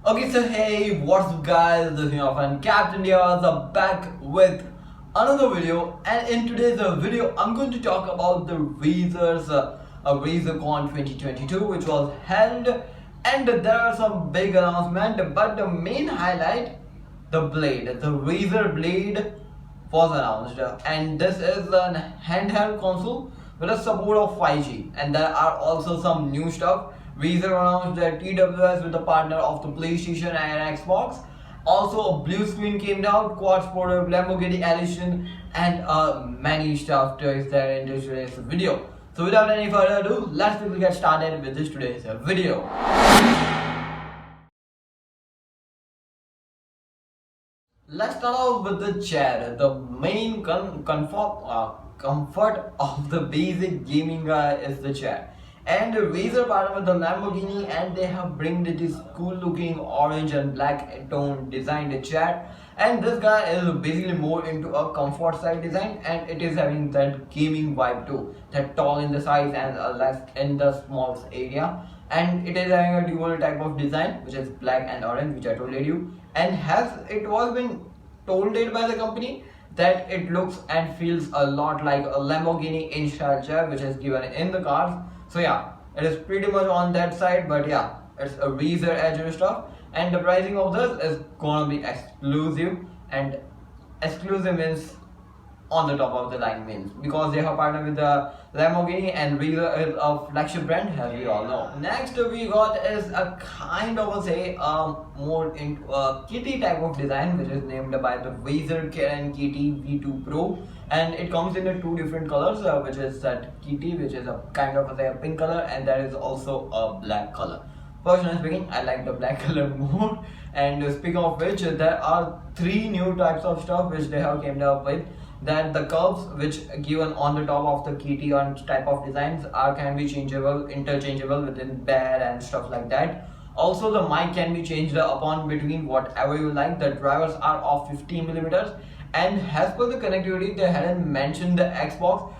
Okay, so hey, what's up guys, this is your friend Captain here, back with another video, and in today's video I'm going to talk about the RAZER's RazerCon 2022 which was held, and there are some big announcements, but the main highlight, the RAZER blade was announced, and this is a handheld console with a support of 5G, and there are also some new stuff. RAZER announced that TWS with a partner of the PlayStation and Xbox. Also, a blue screen came out, QUARTZ portal, Lamborghini edition, and many stuff is there in this today's video. So without any further ado, let's quickly get started with this today's video. Let's start off with the chair. The main comfort of the basic gaming is the chair. And RAZER partnered with the Lamborghini, and they have bring this cool looking orange and black tone designed chair. And this guy is basically more into a comfort side design, and it is having that gaming vibe too. That tall in the size and less in the small area. And it is having a dual type of design, which is black and orange, which I told you. And has it was been told it by the company that it looks and feels a lot like a Lamborghini in-style chair, which is given in the cars. So yeah, it is pretty much on that side, but yeah, it's a RAZER edge stuff, and the pricing of this is gonna be exclusive, and exclusive means on the top of the line means because they have partnered with the Lamborghini, and RAZER is a flagship brand, as we all know. Next we got is a kind of more into a kitty type of design, which is named by the RAZER Kitty V2 Pro, and it comes in two different colors, which is that kitty, which is a kind of a pink color, and there is also a black color. Personally speaking, I like the black color more. And speaking of which, there are three new types of stuff which they have came up with. That the curves which given on the top of the kitty and type of designs can be changeable, interchangeable within bed and stuff like that. Also, the mic can be changed upon between whatever you like. The drivers are of 50 millimeters, and as per the connectivity, they hadn't mentioned the Xbox,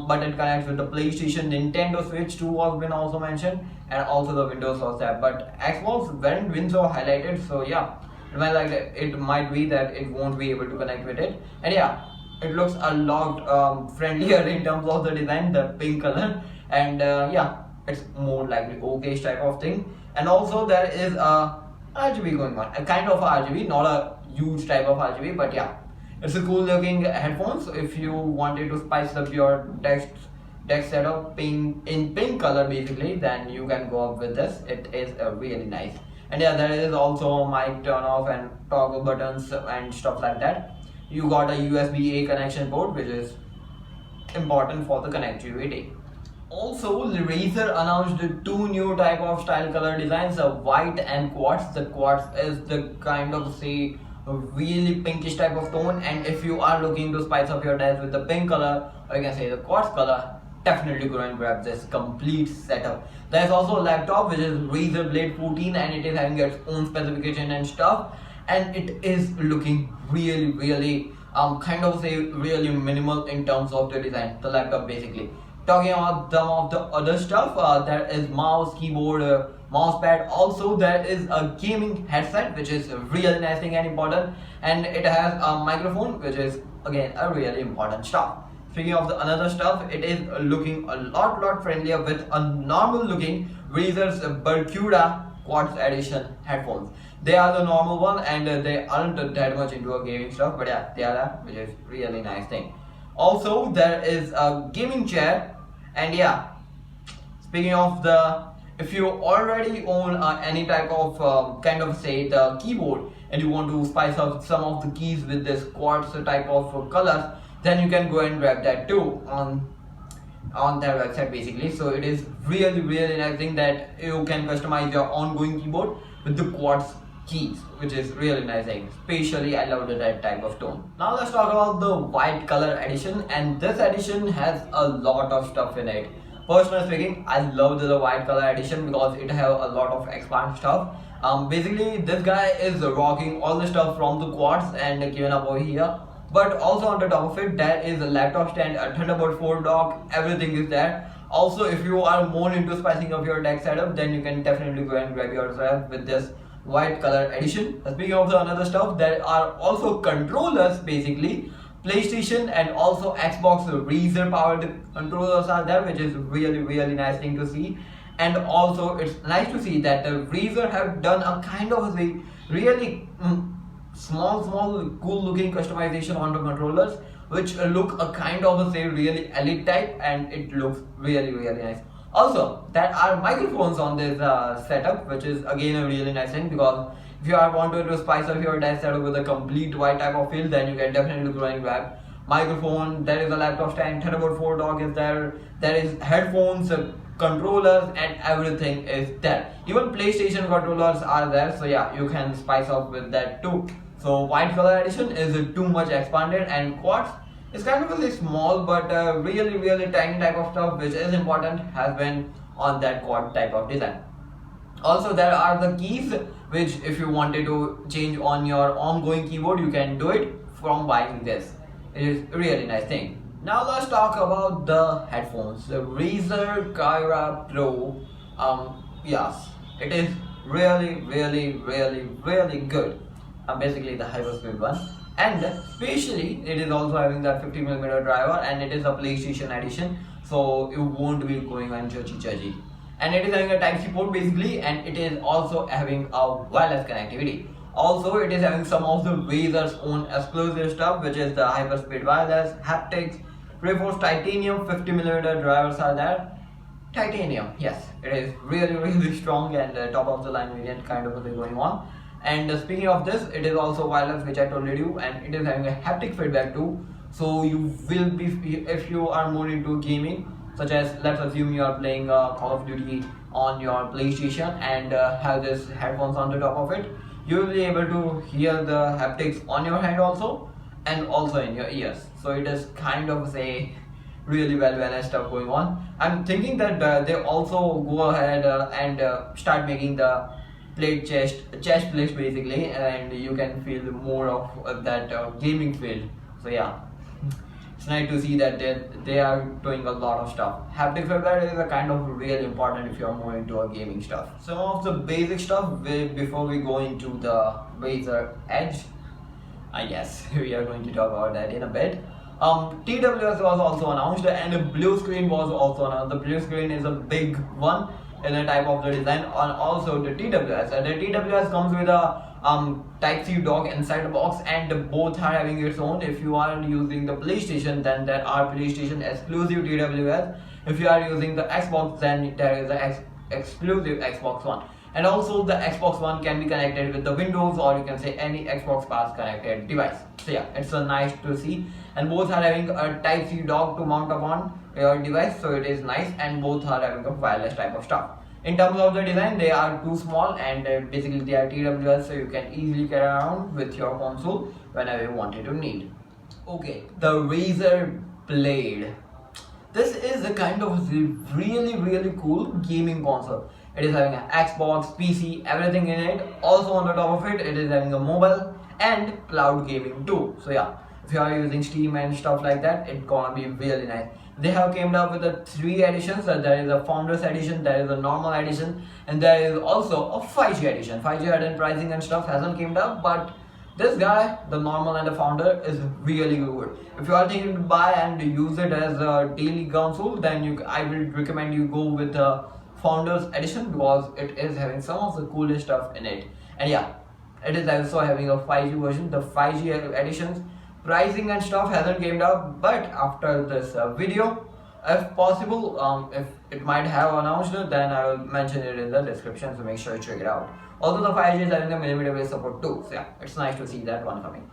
but it connects with the PlayStation, Nintendo Switch 2 was been also mentioned, and also the Windows was there. But Xbox weren't been so highlighted, so yeah, it might be that it won't be able to connect with it, and yeah. It looks a lot friendlier in terms of the design, the pink color, and yeah, it's more like the okay type of thing. And also there is a RGB going on, a kind of RGB, not a huge type of RGB, but yeah, it's a cool looking headphones. If you wanted to spice up your desk setup in pink color basically, then you can go up with this. It is really nice. And yeah, there is also mic turn off and toggle buttons and stuff like that. You got a USB-A connection port, which is important for the connectivity. Also, RAZER announced two new type of style color designs, white and quartz. The quartz is the kind of really pinkish type of tone, and if you are looking to spice up your desk with the pink color, or you can say the quartz color, definitely go and grab this complete setup. There is also a laptop which is RAZER Blade 14, and it is having its own specification and stuff, and it is looking really really really minimal in terms of the design, the laptop basically. Talking about some of the other stuff, there is mouse, keyboard, mouse pad. Also there is a gaming headset which is really nice thing and important, and it has a microphone which is again a really important stuff. Speaking of the another stuff, it is looking a lot friendlier with a normal looking RAZER's Barracuda QUARTZ edition headphones. They are the normal one, and they aren't that much into a gaming stuff, but yeah, they are which is really nice thing. Also there is a gaming chair, and yeah, speaking of the, if you already own any type of the keyboard, and you want to spice up some of the keys with this quartz type of colors, then you can go and grab that too on their website basically. So it is really nice thing that you can customize your ongoing keyboard with the quartz keys, which is really nice thing. Especially I love that type of tone. Now let's talk about the white color edition, and this edition has a lot of stuff in it. Personally speaking, I love the white color edition because it have a lot of expand stuff. Basically this guy is rocking all the stuff from the QUARTZ and given up over here. But also on the top of it, there is a laptop stand, a Thunderbolt 4 dock, everything is there. Also, if you are more into spicing up your deck setup, then you can definitely go and grab yourself with this white color edition. Speaking of the another stuff, there are also controllers basically. PlayStation and also Xbox RAZER powered controllers are there, which is really nice thing to see. And also it's nice to see that the RAZER have done a kind of a really small cool looking customization on the controllers, which look a kind of a say really elite type, and it looks really nice. Also, there are microphones on this setup, which is again a really nice thing, because if you are wanted to spice up your desk setup with a complete white type of feel, then you can definitely go and grab microphone. There is a laptop stand, Thunderbolt 4 dock is there. There is headphones, controllers, and everything is there. Even PlayStation controllers are there, so yeah, you can spice up with that too. So white color edition is too much expanded, and quartz is kind of a small but really tiny type of stuff, which is important, has been on that quartz type of design. Also, there are the keys, which if you wanted to change on your ongoing keyboard, you can do it from buying this. It is a really nice thing. Now let's talk about the headphones. The RAZER KAIRA Pro. Yes, it is really good. Basically the HYPERSPEED one, and especially it is also having that 50mm driver, and it is a PlayStation edition, so you won't be going on judgy. And it is having a Type-C port basically, and it is also having a wireless connectivity. Also, it is having some of the RAZER's own exclusive stuff, which is the HYPERSPEED wireless, haptics, reinforced titanium 50mm drivers are there. Titanium, yes, it is really strong, and top of the line variant kind of thing going on. And speaking of this, it is also wireless, which I told you, and it is having a haptic feedback too. So you will be, if you are more into gaming, such as let's assume you are playing Call of Duty on your PlayStation and have this headphones on the top of it, you will be able to hear the haptics on your hand also, and also in your ears. So it is kind of say really well balanced stuff going on. I'm thinking that they also go ahead and start making the chest plates basically, and you can feel more of that gaming feel. So yeah, it's nice to see that they are doing a lot of stuff. Haptic feedback is a kind of really important if you are more into a gaming stuff. Some of the basic stuff before we go into the RAZER Edge. Yes, we are going to talk about that in a bit. TWS was also announced, and the blue screen was also announced. The blue screen is a big one in a type of the design, and also the TWS. And the TWS comes with a Type-C dock inside the box, and both are having its own. If you are using the PlayStation, then there are PlayStation exclusive TWS. If you are using the Xbox, then there is a exclusive Xbox One. And also the Xbox One can be connected with the Windows, or you can say any Xbox Pass connected device. So yeah, it's nice to see, and both are having a Type-C dock to mount upon your device, so it is nice, and both are having a wireless type of stuff. In terms of the design, they are too small, and basically they are TWS, so you can easily carry around with your console whenever you want it to need. Okay, the RAZER Blade. This is a kind of really cool gaming console. It is having an Xbox, PC, everything in it. Also on the top of it, it is having a mobile and cloud gaming too. So yeah, if you are using Steam and stuff like that, it's gonna be really nice. They have came up with the 3 editions. There is a Founders Edition, there is a normal edition, and there is also a 5G edition. 5G and pricing and stuff hasn't came up, but this guy, the normal and the Founder, is really good. If you are thinking to buy and use it as a daily console, then I will recommend you go with the Founders Edition, because it is having some of the coolest stuff in it. And yeah, it is also having a 5G version. The 5G editions pricing and stuff hasn't came up, but after this video, if possible, if it might have announced it, then I will mention it in the description, so make sure you check it out. Also, the 5G is having the millimeter wave support too, so yeah, it's nice to see that one coming.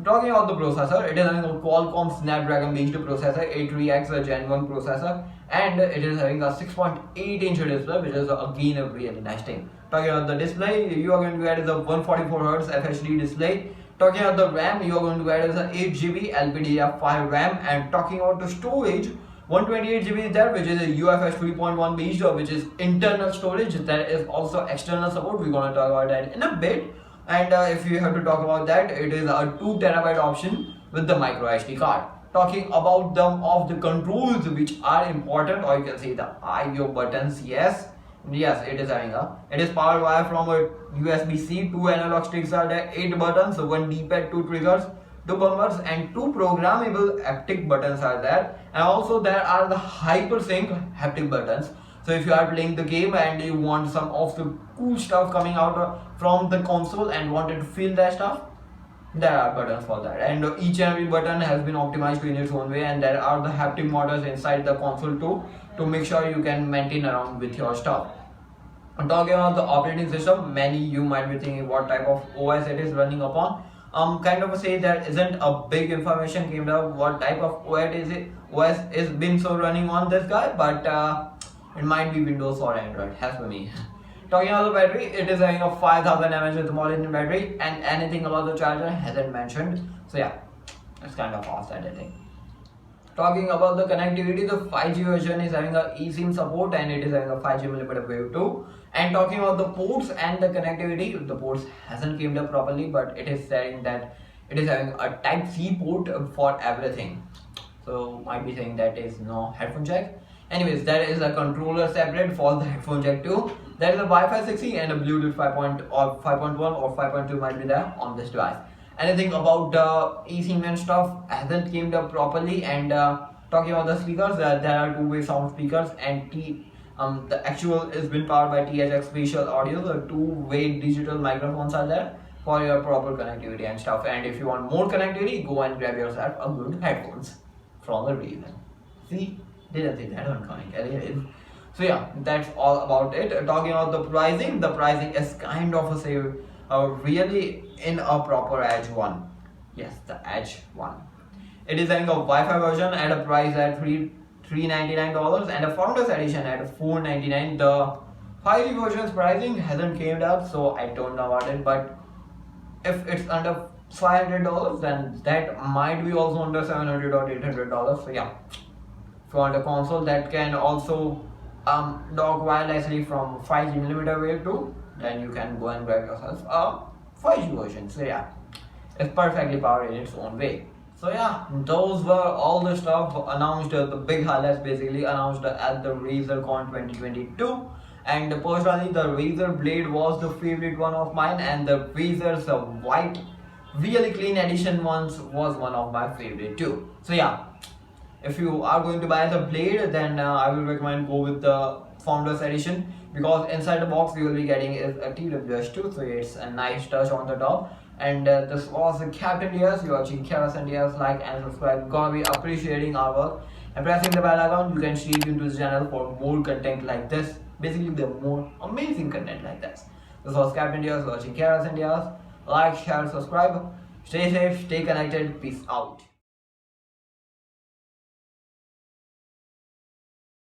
Talking about the processor, it is having a Qualcomm Snapdragon based processor, 83X Gen 1 processor, and it is having a 6.8-inch display, which is again a really nice thing. Talking about the display, you are going to get is a 144Hz FHD display. Talking about the RAM, you are going to get is a 8GB LPDDR5 RAM, and talking about the storage, 128GB is there, which is a UFS 3.1 based, which is internal storage. There is also external support. We're going to talk about that in a bit. And if you have to talk about that, it is a 2TB option with the micro SD card. Talking about the controls which are important, or you can say the IO buttons, yes, Yes, it is having a. It is powered by from a USB-C. Two analog sticks are there, 8 buttons, one D-pad, two triggers, two bumpers, and two programmable haptic buttons are there. And also there are the HYPERSync haptic buttons. So if you are playing the game and you want some of the cool stuff coming out from the console and wanted to feel that stuff, there are buttons for that, and each and every button has been optimized in its own way, and there are the haptic motors inside the console too to make sure you can maintain around with your stuff. Talking about the operating system, many you might be thinking what type of OS it is running upon. Kind of say there isn't a big information came down what type of OS is been so running on this guy, but it might be Windows or Android, as for me. Talking about the battery, it is having a 5000 mAh with molybdenum battery, and anything about the charger hasn't mentioned. So yeah, it's kind of fast editing. Talking about the connectivity, the 5G version is having a eSIM support and it is having a 5G millimeter wave too. And talking about the ports and the connectivity, the ports hasn't came up properly, but it is saying that it is having a Type-C port for everything. So might be saying that is no headphone jack. Anyways, there is a controller separate for the headphone jack too. There is a Wi-Fi 6E and a Bluetooth 5.1 or 5.2 might be there on this device. Anything about the eSIM and stuff hasn't came up properly. And talking about the speakers, there are two-way sound speakers, and the actual is been powered by THX Spatial Audio. The two-way digital microphones are there for your proper connectivity and stuff. And if you want more connectivity, go and grab yourself a good headphones from the RAZER. See, didn't see that one coming. Anyways, so yeah, that's all about it. Talking about the pricing is kind of a save. Really in a proper Edge one. Yes, the Edge one. It is having a Wi-Fi version at a price at $399 and a Founders Edition at $499. The 5G version's pricing hasn't came up, so I don't know about it. But if it's under $500, then that might be also under $700 or $800. So yeah, if you want a console that can also dock wirelessly from 5G millimeter wave too, then you can go and grab yourself a 5G version. So yeah, it's perfectly powered in its own way. So yeah, those were all the stuff announced, the big highlights basically announced at the RazerCon 2022. And personally, the Razer Blade was the favorite one of mine, and the Razer's white really clean edition ones was one of my favorite too. So yeah, if you are going to buy the Blade, then I will recommend go with the Founders Edition, because inside the box you will be getting is a TWS too, so it's a nice touch on the top. And this was Captain DS. You're watching KRAKEN DS. Like and subscribe. Gonna be appreciating our work, and pressing the bell icon. You can stay tuned to this channel for more content like this. Basically, the more amazing content like this. This was Captain DS watching KRAKEN DS. Like, share, subscribe. Stay safe, stay connected. Peace out.